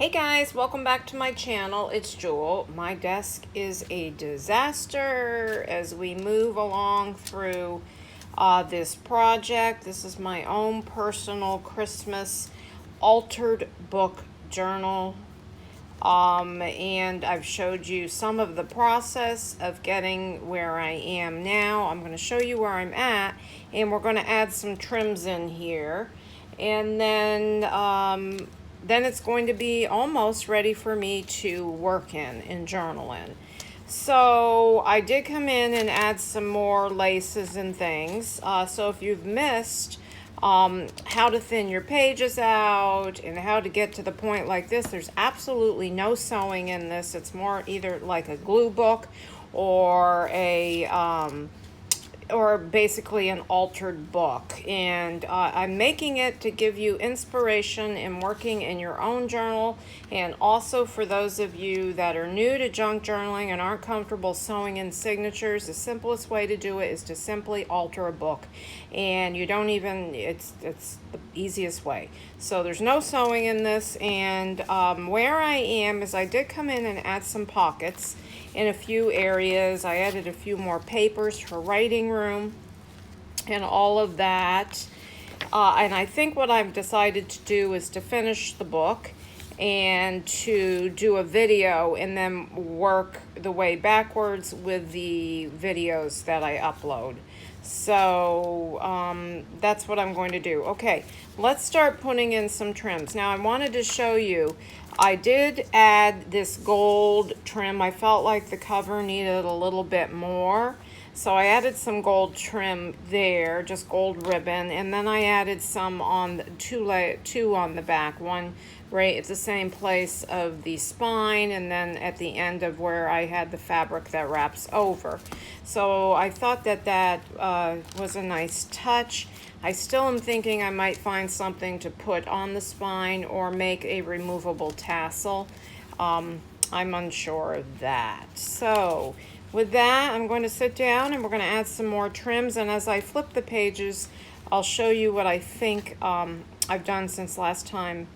Hey guys, welcome back to my channel. It's Jewel. My desk is a disaster as we move along through this project. This is my own personal Christmas altered book journal. And I've showed you some of the process of getting where I am now. I'm going to show you where I'm at, and we're going to add some trims in here. And then it's going to be almost ready for me to work in journal in. So I did come in and add some more laces and things. So if you've missed how to thin your pages out and how to get to the point like this, there's absolutely no sewing in this. It's more either like a glue book or or basically an altered book, and I'm making it to give you inspiration in working in your own journal, and also for those of you that are new to junk journaling and aren't comfortable sewing in signatures. The simplest way to do it is to simply alter a book, and you don't even, it's the easiest way. So there's no sewing in this, and where I am is I did come in and add some pockets in a few areas. I added a few more papers for writing room and all of that. And I think what I've decided to do is to finish the book and to do a video and then work the way backwards with the videos that I upload. So that's what I'm going to do. Okay, let's start putting in some trims. Now I wanted to show you, I did add this gold trim. I felt like the cover needed a little bit more. So I added some gold trim there, just gold ribbon, and then I added some on the two on the back, one right at the same place of the spine, and then at the end of where I had the fabric that wraps over. So I thought that that was a nice touch. I still am thinking I might find something to put on the spine or make a removable tassel. I'm unsure of that. So with that, I'm going to sit down and we're going to add some more trims. And as I flip the pages, I'll show you what I think I've done since last time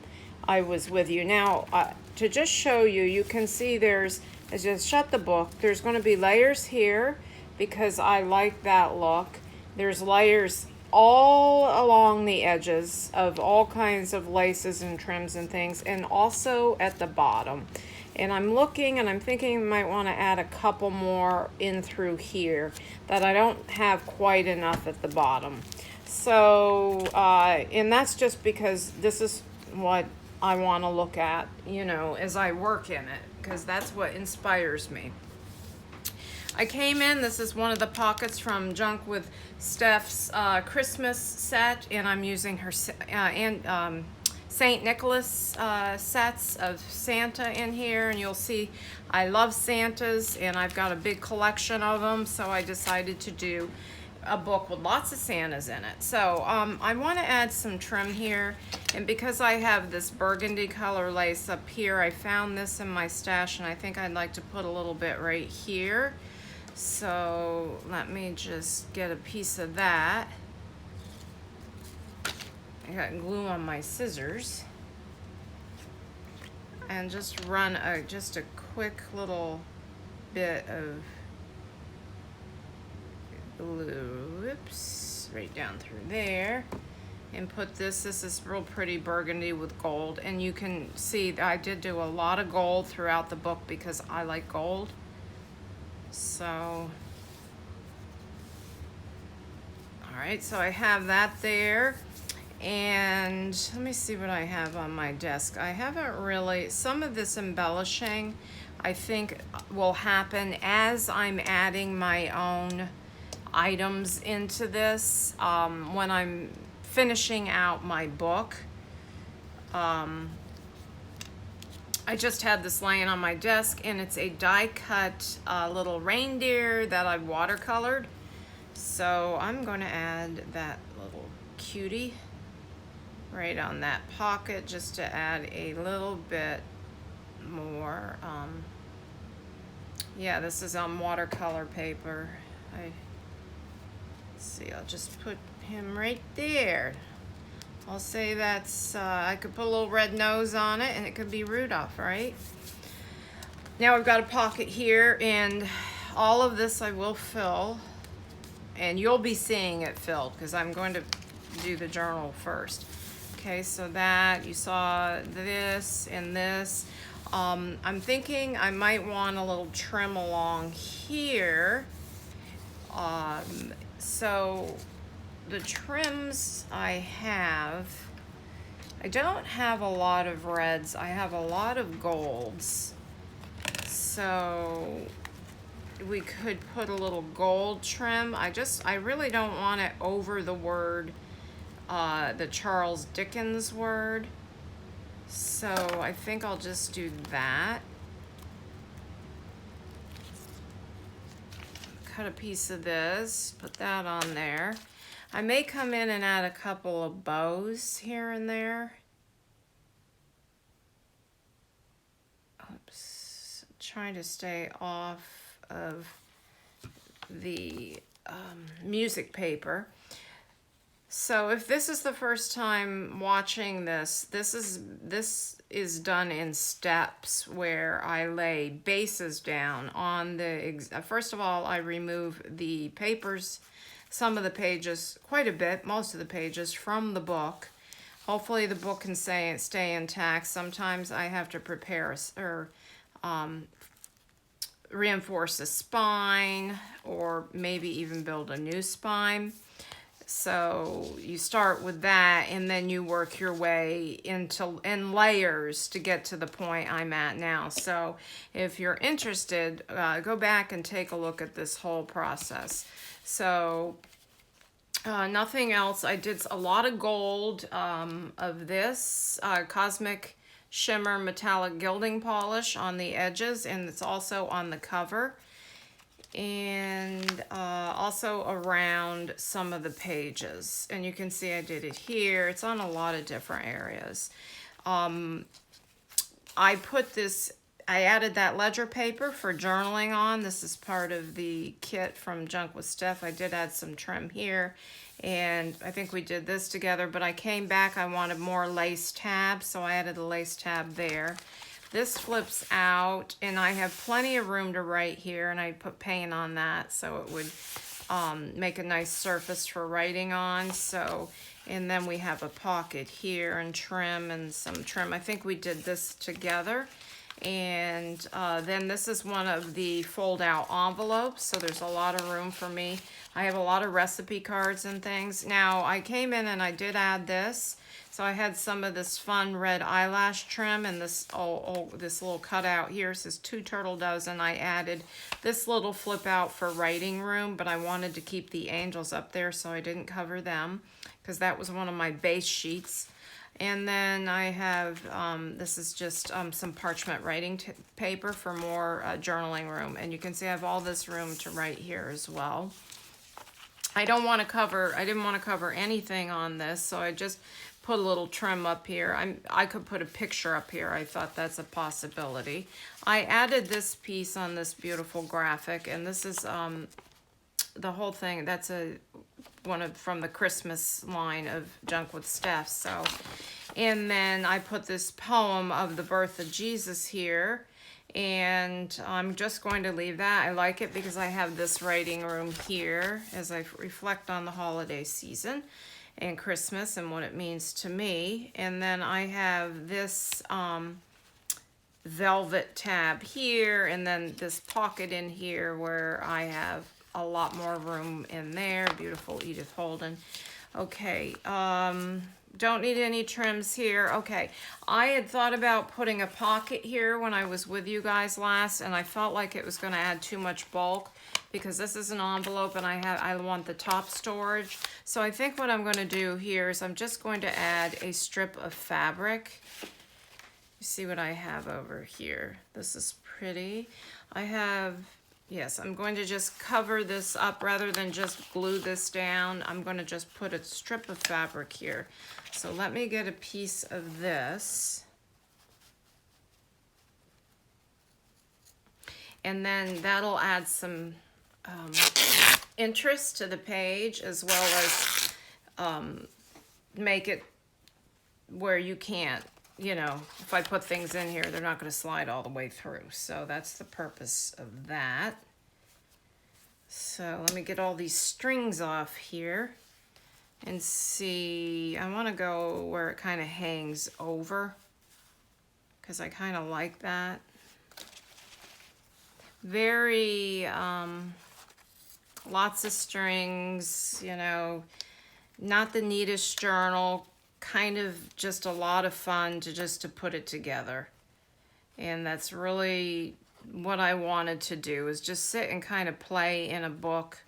I was with you. Now, to just show you, you can see there's, I just shut the book, there's going to be layers here because I like that look. There's layers all along the edges of all kinds of laces and trims and things, and also at the bottom. And I'm looking and I'm thinking I might want to add a couple more in through here that I don't have quite enough at the bottom. So, and that's just because this is what I want to look at, you know, as I work in it, because that's what inspires me. I came in, this is one of the pockets from Junk with Steph's Christmas set, and I'm using her St. Nicholas sets of Santa in here, and you'll see I love Santas, and I've got a big collection of them, so I decided to do a book with lots of Santas in it. So I want to add some trim here, and because I have this burgundy color lace up here, I found this in my stash, and I think I'd like to put a little bit right here. So let me just get a piece of that. I got glue on my scissors, and just run just a quick little bit of glue, oops, right down through there, and put this is real pretty burgundy with gold. And you can see that I did do a lot of gold throughout the book because I like gold. So, all right, so I have that there. And let me see what I have on my desk. I haven't really, some of this embellishing I think will happen as I'm adding my own items into this when I'm finishing out my book. I just had this laying on my desk, and it's a die cut little reindeer that I've watercolored. So I'm going to add that little cutie right on that pocket just to add a little bit more. Yeah, this is on watercolor paper. Let's see, I'll just put him right there. I'll say that's, I could put a little red nose on it and it could be Rudolph, right? Now we've got a pocket here, and all of this I will fill, and you'll be seeing it filled because I'm going to do the journal first. Okay, so that, you saw this and this. I'm thinking I might want a little trim along here. So the trims I don't have a lot of reds. I have a lot of golds. So we could put a little gold trim. I really don't want it over the word, the Charles Dickens word. So I think I'll just do that. Cut a piece of this, put that on there. I may come in and add a couple of bows here and there. Oops, trying to stay off of the music paper. So if this is the first time watching this, this is done in steps where I lay bases down on the, first of all, I remove the papers, some of the pages, quite a bit, most of the pages from the book. Hopefully the book can stay intact. Sometimes I have to prepare or reinforce a spine, or maybe even build a new spine. So you start with that, and then you work your way in layers to get to the point I'm at now. So if you're interested, go back and take a look at this whole process. So nothing else. I did a lot of gold of this Cosmic Shimmer Metallic Gilding Polish on the edges, and it's also on the cover. And also around some of the pages. And you can see I did it here. It's on a lot of different areas. I added that ledger paper for journaling on. This is part of the kit from Junk with Steph. I did add some trim here, and I think we did this together, but I came back, I wanted more lace tabs, so I added a lace tab there. This flips out, and I have plenty of room to write here, and I put paint on that so it would make a nice surface for writing on. So, and then we have a pocket here and trim and some trim. I think we did this together. And then this is one of the fold out envelopes, so there's a lot of room for me. I have a lot of recipe cards and things. Now I came in and I did add this. So I had some of this fun red eyelash trim, and this this little cutout here says 2 turtle doves, and I added this little flip out for writing room, but I wanted to keep the angels up there, so I didn't cover them because that was one of my base sheets. And then I have, this is just some parchment writing paper for more journaling room. And you can see I have all this room to write here as well. I didn't want to cover anything on this, so I just put a little trim up here. I could put a picture up here. I thought that's a possibility. I added this piece on this beautiful graphic, and this is the whole thing. That's from the Christmas line of Junk with Steph. So, and then I put this poem of the birth of Jesus here, and I'm just going to leave that. I like it because I have this writing room here as I reflect on the holiday season and Christmas and what it means to me. And then I have this velvet tab here, and then this pocket in here where I have a lot more room in there. Beautiful Edith Holden. Okay, don't need any trims here. Okay, I had thought about putting a pocket here when I was with you guys last, and I felt like it was going to add too much bulk because this is an envelope and I want the top storage. So I think what I'm going to do here is I'm just going to add a strip of fabric. You see what I have over here. This is pretty. Yes, I'm going to just cover this up rather than just glue this down. I'm going to just put a strip of fabric here. So let me get a piece of this. And then that'll add some interest to the page, as well as make it where you can't, you know, if I put things in here, they're not going to slide all the way through. So that's the purpose of that. So let me get all these strings off here and see. I want to go where it kind of hangs over because I kind of like that. Very, lots of strings, you know, not the neatest journal, kind of just a lot of fun to put it together. And that's really what I wanted to do, is just sit and kind of play in a book.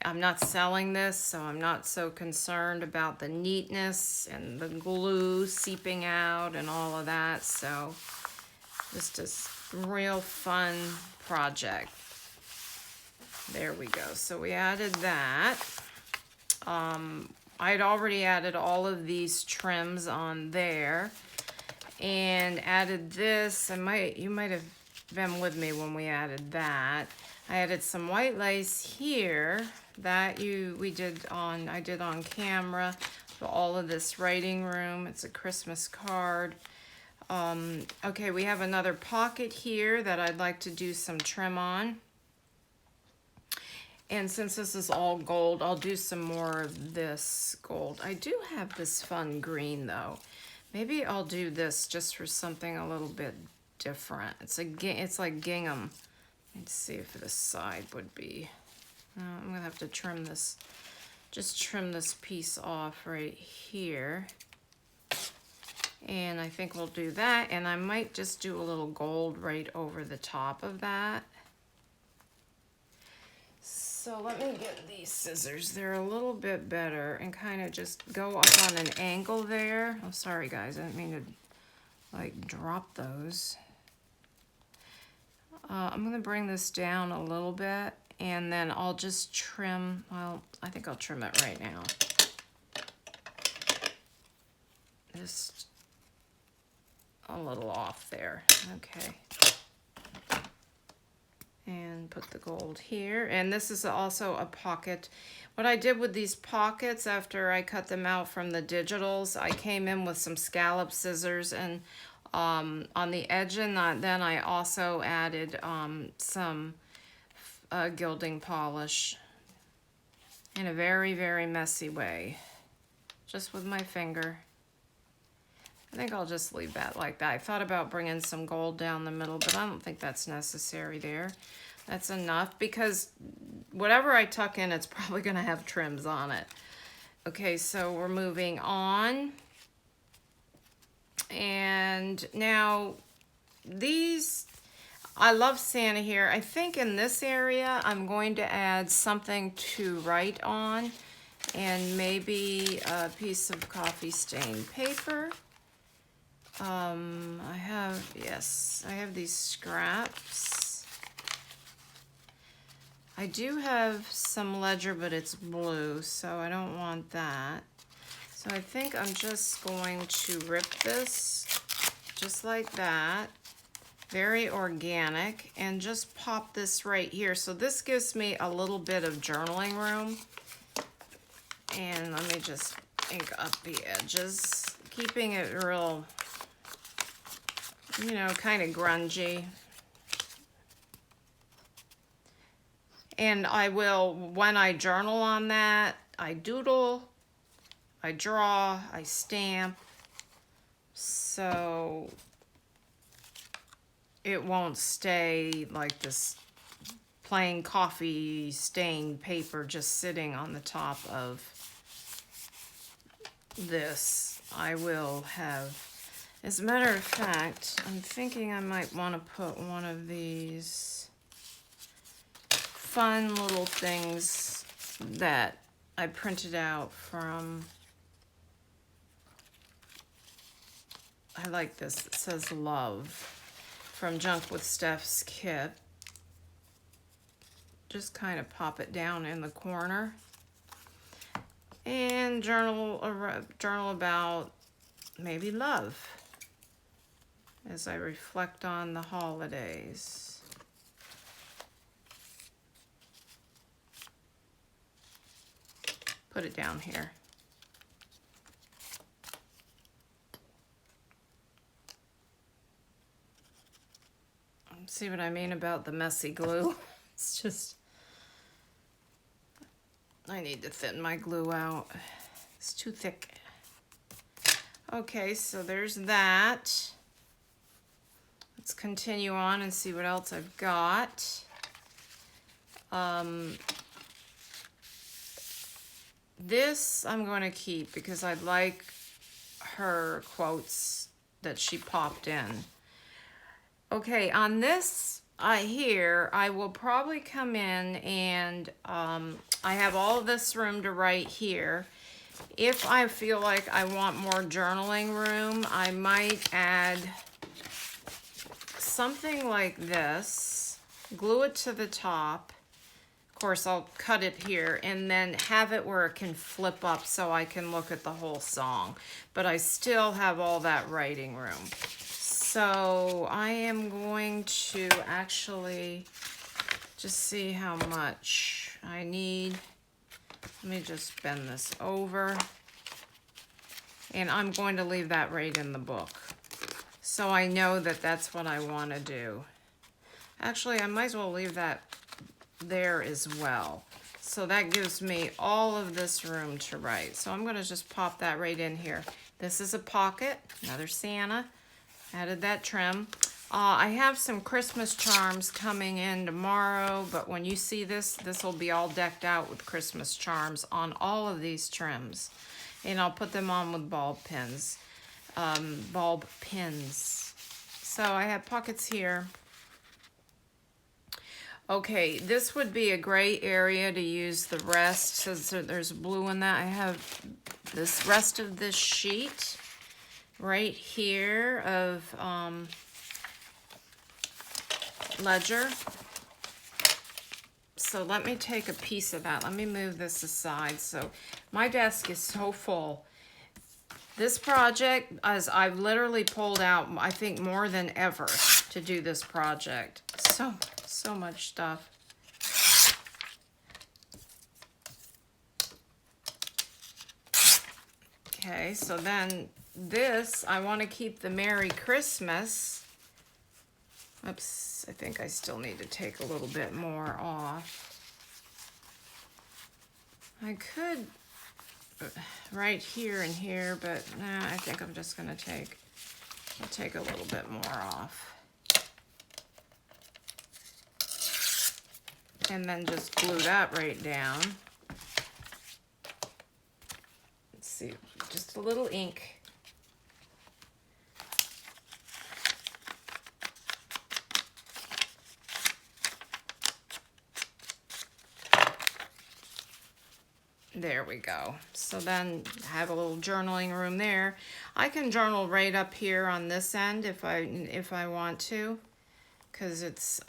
I'm not selling this, so I'm not so concerned about the neatness and the glue seeping out and all of that. So just a real fun project. There we go. So we added that. I'd already added all of these trims on there and added this. You might have been with me when we added that. I added some white lace here that I did on camera for all of this writing room. It's a Christmas card. Okay, we have another pocket here that I'd like to do some trim on. And since this is all gold, I'll do some more of this gold. I do have this fun green though. Maybe I'll do this just for something a little bit different. It's like gingham. Let's see if this side would be. I'm gonna have to trim this, just trim this piece off right here. And I think we'll do that. And I might just do a little gold right over the top of that. So let me get these scissors. They're a little bit better, and kind of just go up on an angle there. Oh, sorry guys, I didn't mean to like drop those. I'm gonna bring this down a little bit, and then I'll just trim, well, I think I'll trim it right now. Just a little off there, okay. And put the gold here. And this is also a pocket. What I did with these pockets after I cut them out from the digitals, I came in with some scallop scissors and on the edge, and then I also added some gilding polish in a very, very messy way, just with my finger. I think I'll just leave that like that. I thought about bringing some gold down the middle, but I don't think that's necessary there. That's enough, because whatever I tuck in, it's probably going to have trims on it. Okay, so we're moving on. And now these, I love Santa here. I think in this area, I'm going to add something to write on, and maybe a piece of coffee stained paper. I have these scraps. I do have some ledger, but it's blue, so I don't want that. So I think I'm just going to rip this just like that, very organic, and just pop this right here. So this gives me a little bit of journaling room. And let me just ink up the edges, keeping it real, you know, kind of grungy. And I will, when I journal on that, I doodle, I draw, I stamp, so it won't stay like this plain coffee stained paper just sitting on the top of this. I will have, as a matter of fact, I'm thinking I might want to put one of these fun little things that I printed out from, I like this, it says love, from Junk with Steph's kit. Just kind of pop it down in the corner. And journal about maybe love as I reflect on the holidays. Put it down here. See what I mean about the messy glue? It's just, I need to thin my glue out. It's too thick. Okay, so there's that. Let's continue on and see what else I've got. This I'm going to keep because I like her quotes that she popped in. Okay, on this here, I will probably come in and I have all of this room to write here. If I feel like I want more journaling room, I might add something like this, glue it to the top. Of course, I'll cut it here and then have it where it can flip up so I can look at the whole song. But I still have all that writing room. So I am going to actually just see how much I need. Let me just bend this over. And I'm going to leave that right in the book. So I know that that's what I want to do. Actually, I might as well leave that there as well. So that gives me all of this room to write. So I'm going to just pop that right in here. This is a pocket, another Santa. Added that trim. I have some Christmas charms coming in tomorrow, but when you see this, this will be all decked out with Christmas charms on all of these trims. And I'll put them on with bulb pins. So I have pockets here. Okay, this would be a gray area to use the rest, since there's blue in that. I have this rest of this sheet right here of ledger. So let me take a piece of that. Let me move this aside. So my desk is so full. This project, as I've literally pulled out, I think more than ever to do this project. So much stuff. Okay, so then this, I want to keep the Merry Christmas. Oops, I think I still need to take a little bit more off. I could right here and here, but nah, I think I'm just gonna I'll take a little bit more off. And then just glue that right down. Let's see, just a little ink. There we go. So then have a little journaling room there. I can journal right up here on this end if I want to, because it's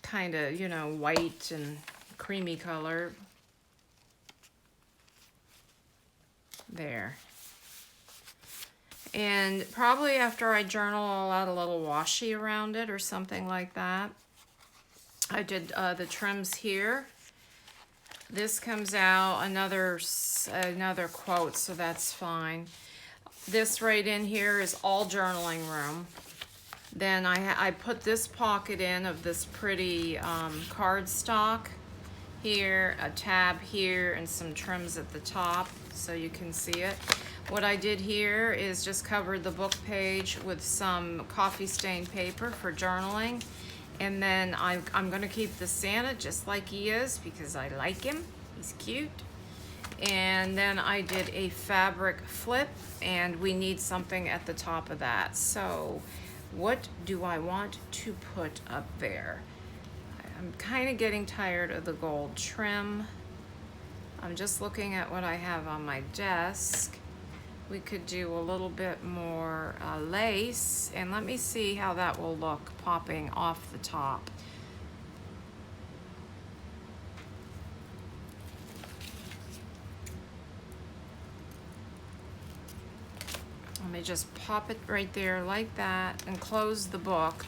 kind of, you know, white and creamy color. There. And probably after I journal, I'll add a little washi around it or something like that. I did the trims here. This comes out, another quote, so that's fine. This right in here is all journaling room. Then I put this pocket in of this pretty cardstock here, a tab here, and some trims at the top so you can see it. What I did here is just covered the book page with some coffee stained paper for journaling. And then I'm gonna keep the Santa just like he is because I like him, he's cute. And then I did a fabric flip, and we need something at the top of that. So what do I want to put up there? I'm kind of getting tired of the gold trim. I'm just looking at what I have on my desk. We could do a little bit more lace, and let me see how that will look popping off the top. Let me just pop it right there like that and close the book.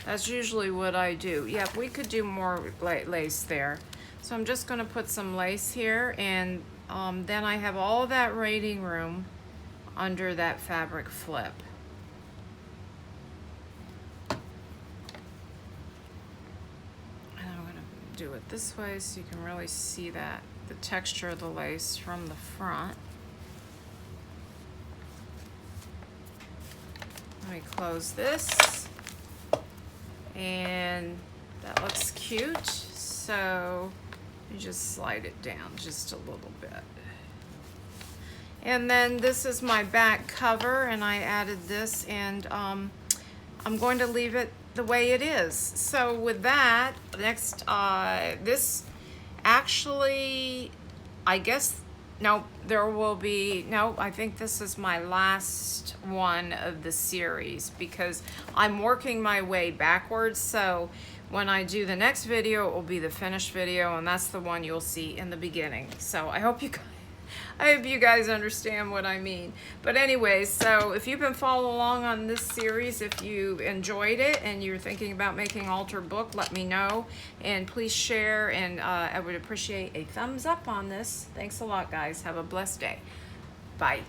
That's usually what I do. Yeah, we could do more lace there. So I'm just gonna put some lace here, and then I have all that writing room under that fabric flip. do it this way so you can really see that, the texture of the lace from the front. Let me close this. And that looks cute. So you just slide it down just a little bit. And then this is my back cover, and I added this, and I'm going to leave it the way it is. So with that, next, this actually, I guess, no, there will be, no, I think this is my last one of the series because I'm working my way backwards. So when I do the next video, it will be the finished video, and that's the one you'll see in the beginning. So I hope you guys understand what I mean. But anyways, so if you've been following along on this series, if you enjoyed it and you're thinking about making altar book, let me know. And please share, and I would appreciate a thumbs up on this. Thanks a lot, guys. Have a blessed day. Bye.